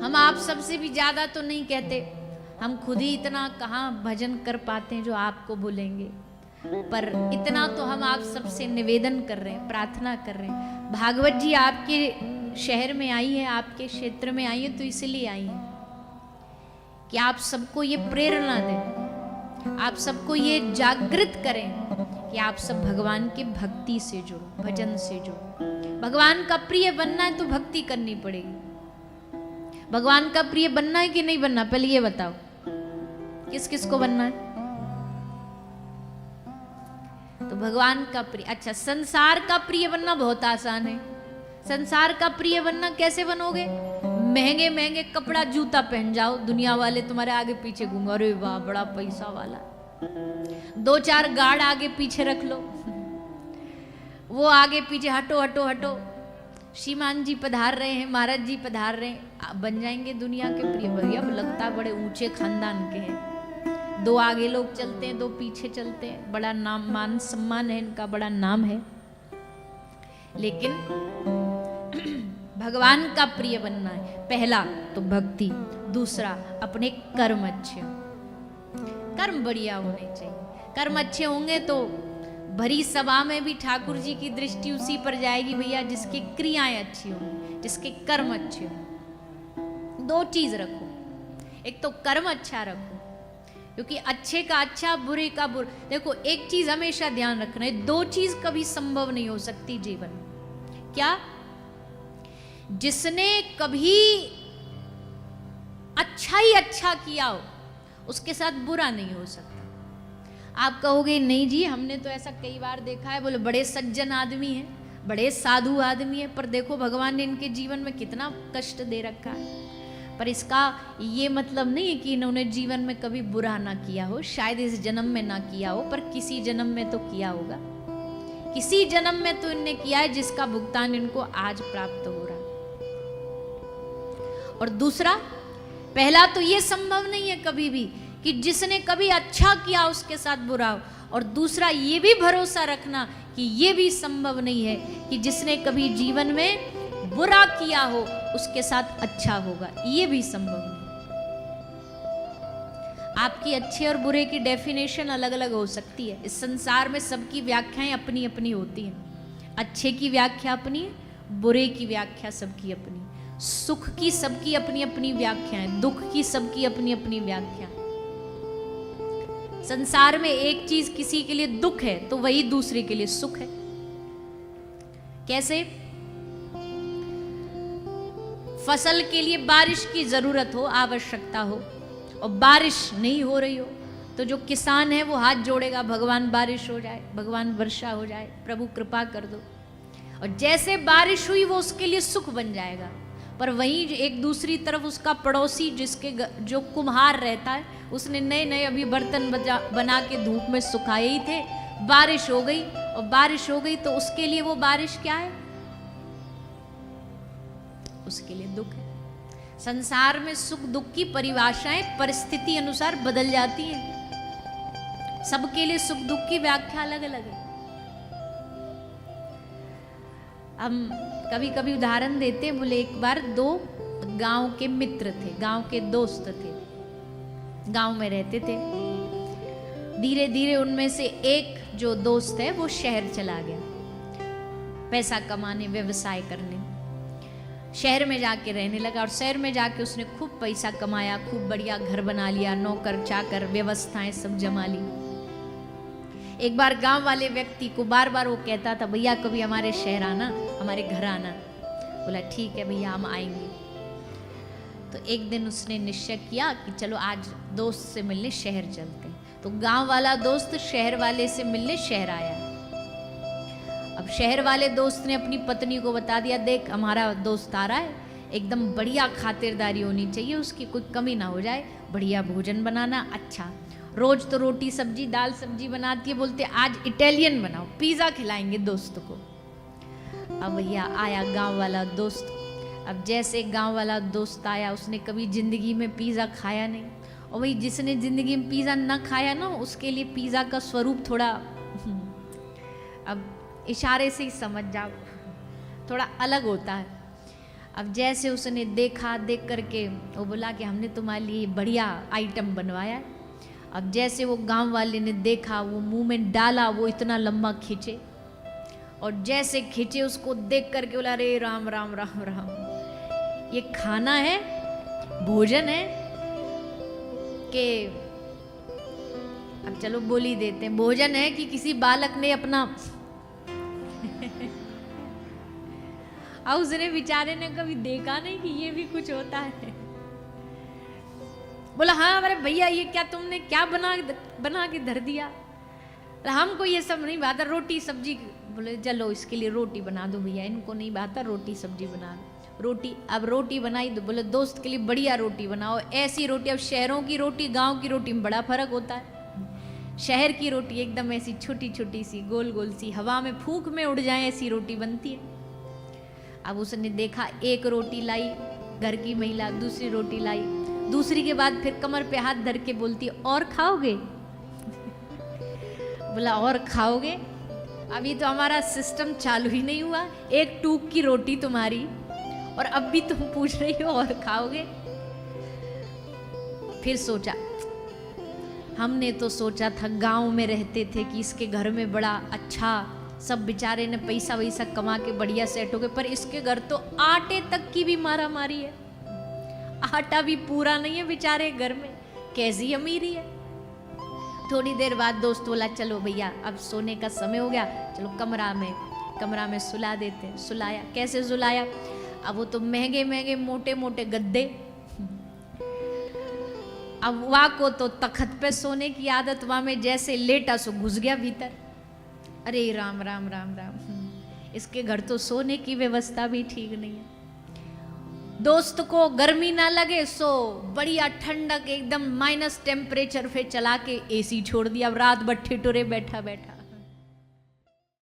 हम आप सबसे भी ज्यादा तो नहीं कहते, हम खुद ही इतना कहाँ भजन कर पाते हैं जो आपको बोलेंगे, पर इतना तो हम आप सबसे निवेदन कर रहे हैं, प्रार्थना कर रहे हैं। भागवत जी आपके शहर में आई है, आपके क्षेत्र में आई है, तो इसलिए आई है कि आप सबको ये प्रेरणा दें, आप सबको ये जागृत करें कि आप सब भगवान के भक्ति से जुड़ो, भजन से जुड़ो। भगवान का प्रिय बनना है तो भक्ति करनी पड़ेगी। भगवान का प्रिय बनना है कि नहीं बनना, पहले ये बताओ, किस किस को बनना है? तो भगवान का प्रिय, अच्छा संसार का प्रिय बनना बहुत आसान है। संसार का प्रिय बनना कैसे बनोगे? महंगे महंगे कपड़ा जूता पहन जाओ, दुनिया वाले तुम्हारे आगे पीछे घूमो, अरे वाह बड़ा पैसा वाला। 2-4 गार्ड आगे पीछे रख लो, वो आगे पीछे हटो हटो हटो, श्रीमान जी पधार रहे हैं, महाराज जी पधार रहे हैं, बन जाएंगे दुनिया के प्रिय। भैया लगता बड़े ऊंचे खानदान के हैं, 2 आगे लोग चलते हैं, 2 पीछे चलते हैं, बड़ा नाम मान सम्मान है इनका, बड़ा नाम है। लेकिन भगवान का प्रिय बनना है, पहला तो भक्ति, दूसरा अपने कर्म अच्छे हो, कर्म बढ़िया होने चाहिए। कर्म अच्छे होंगे तो भरी सभा में भी ठाकुर जी की दृष्टि उसी पर जाएगी भैया जिसकी क्रियाएं अच्छी होंगी, जिसके कर्म अच्छे हों। 2 चीज रखो, एक तो कर्म अच्छा रखो, क्योंकि अच्छे का अच्छा, बुरे का बुरा। देखो एक चीज हमेशा ध्यान रखना है, 2 चीज कभी संभव नहीं हो सकती जीवन में। क्या? जिसने कभी अच्छा ही अच्छा किया हो उसके साथ बुरा नहीं हो सकता। आप कहोगे नहीं जी हमने तो ऐसा कई बार देखा है, बोले बड़े सज्जन आदमी हैं, बड़े साधु आदमी हैं, पर देखो भगवान ने इनके जीवन में कितना कष्ट दे रखा है। पर इसका ये मतलब नहीं है कि इन्होंने जीवन में कभी बुरा ना किया हो, शायद इस जन्म में ना किया हो, पर किसी जन्म में तो किया होगा, किसी जन्म में तो इनने किया है जिसका भुगतान इनको आज प्राप्त हो रहा है। और दूसरा, पहला तो ये संभव नहीं है कभी भी कि जिसने कभी अच्छा किया उसके साथ बुरा हो, और दूसरा ये भी भरोसा रखना कि ये भी संभव नहीं है कि जिसने कभी जीवन में बुरा किया हो उसके साथ अच्छा होगा, ये भी संभव नहीं। आपकी अच्छे और बुरे की डेफिनेशन अलग अलग हो सकती है। इस संसार में सबकी व्याख्याएं अपनी अपनी होती हैं। अच्छे की व्याख्या अपनी, बुरे की व्याख्या सबकी अपनी, सुख की सबकी अपनी अपनी व्याख्या है, दुख की सबकी अपनी अपनी व्याख्या। संसार में एक चीज किसी के लिए दुख है तो वही दूसरे के लिए सुख है। कैसे? फसल के लिए बारिश की जरूरत हो, आवश्यकता हो, और बारिश नहीं हो रही हो तो जो किसान है वो हाथ जोड़ेगा, भगवान बारिश हो जाए, भगवान वर्षा हो जाए, प्रभु कृपा कर दो। और जैसे बारिश हुई वो उसके लिए सुख बन जाएगा। पर वहीं एक दूसरी तरफ उसका पड़ोसी जिसके जो कुम्हार रहता है, उसने नए नए अभी बर्तन बना के धूप में सुखाए ही थे, बारिश हो गई, और बारिश हो गई तो उसके लिए वो बारिश क्या है? उसके लिए दुख है। संसार में सुख दुख की परिभाषाएं परिस्थिति अनुसार बदल जाती हैं। सबके लिए सुख दुख की व्याख्या अलग अलग है। हम कभी कभी उदाहरण देते, बोले एक बार 2 गांव के मित्र थे, गांव के दोस्त थे, गांव में रहते थे। धीरे धीरे उनमें से एक जो दोस्त है वो शहर चला गया पैसा कमाने, व्यवसाय करने, शहर में जाके रहने लगा। और शहर में जाके उसने खूब पैसा कमाया, खूब बढ़िया घर बना लिया, नौकर चाकर व्यवस्थाएं सब जमा ली। एक बार गांव वाले व्यक्ति को बार बार वो कहता था, भैया कभी हमारे शहर आना, हमारे घर आना। बोला ठीक है भैया हम आएंगे। तो एक दिन उसने निश्चय किया कि चलो आज दोस्त से मिलने शहर चलते हैं। तो गांव वाला दोस्त शहर वाले से मिलने शहर आया। अब शहर वाले दोस्त ने अपनी पत्नी को बता दिया, देख हमारा दोस्त आ रहा है, एकदम बढ़िया खातिरदारी होनी चाहिए उसकी, कोई कमी ना हो जाए, बढ़िया भोजन बनाना, अच्छा रोज तो रोटी सब्जी दाल सब्जी बनाती है, बोलते आज इटालियन बनाओ, पिज़्ज़ा खिलाएंगे दोस्त को। अब भैया आया गांव वाला दोस्त। अब जैसे गांव वाला दोस्त आया, उसने कभी जिंदगी में पिज़्ज़ा खाया नहीं, और वही जिसने जिंदगी में पिज़्ज़ा ना खाया ना, उसके लिए पिज़्ज़ा का स्वरूप थोड़ा अब इशारे से ही समझ जाओ, थोड़ा अलग होता है। अब जैसे उसने देखा, देख करके वो बोला कि हमने तुम्हारे लिए बढ़िया आइटम बनवाया है। अब जैसे वो गांव वाले ने देखा, वो मुंह में डाला, वो इतना लंबा खींचे, और जैसे खींचे उसको देख करके बोला, अरे राम राम राम राम, ये खाना है, भोजन है कि अब चलो बोल ही देते हैं, भोजन है कि किसी बालक ने अपना और उसने बेचारे ने कभी देखा नहीं कि ये भी कुछ होता है। बोला हाँ अरे भैया ये क्या तुमने क्या बना के धर दिया, हमको ये सब नहीं बात, रोटी सब्जी। बोले चलो इसके लिए रोटी बना दो भैया, इनको नहीं बात, रोटी सब्जी बना दो। रोटी, अब रोटी बनाई तो बोले दोस्त के लिए बढ़िया रोटी बनाओ, ऐसी रोटी। अब शहरों की रोटी गांव की रोटी में बड़ा फर्क होता है। शहर की रोटी एकदम ऐसी छोटी छोटी सी, गोल गोल सी, हवा में फूंक में उड़ जाए ऐसी रोटी बनती है। अब उसने देखा, एक रोटी लाई घर की महिला, दूसरी रोटी लाई, दूसरी के बाद फिर कमर पे हाथ धर के बोलती और खाओगे? बोला और खाओगे? अभी तो हमारा सिस्टम चालू ही नहीं हुआ, एक टूक की रोटी तुम्हारी और अब भी तुम पूछ रही हो और खाओगे? फिर सोचा, हमने तो सोचा था गांव में रहते थे कि इसके घर में बड़ा अच्छा, सब बेचारे ने पैसा वैसा कमा के बढ़िया सेट हो गए, पर इसके घर तो आटे तक की भी मारा मारी है, आटा भी पूरा नहीं है बेचारे घर में, कैसी अमीरी है। थोड़ी देर बाद दोस्त बोला चलो भैया अब सोने का समय हो गया, चलो कमरा में सुला देते। सुलाया, कैसे सुलाया? अब वो तो महंगे महंगे मोटे मोटे गद्दे, अब वहाँ को तो तखत पे सोने की आदत, वहाँ में जैसे लेटा सो घुस गया भीतर। अरे राम राम राम राम, इसके घर तो सोने की व्यवस्था भी ठीक नहीं है। दोस्त को गर्मी ना लगे सो बढ़िया ठंडक एकदम माइनस टेम्परेचर पे चला के एसी छोड़ दिया, अब रात भर ठिठुरे बैठा बैठा।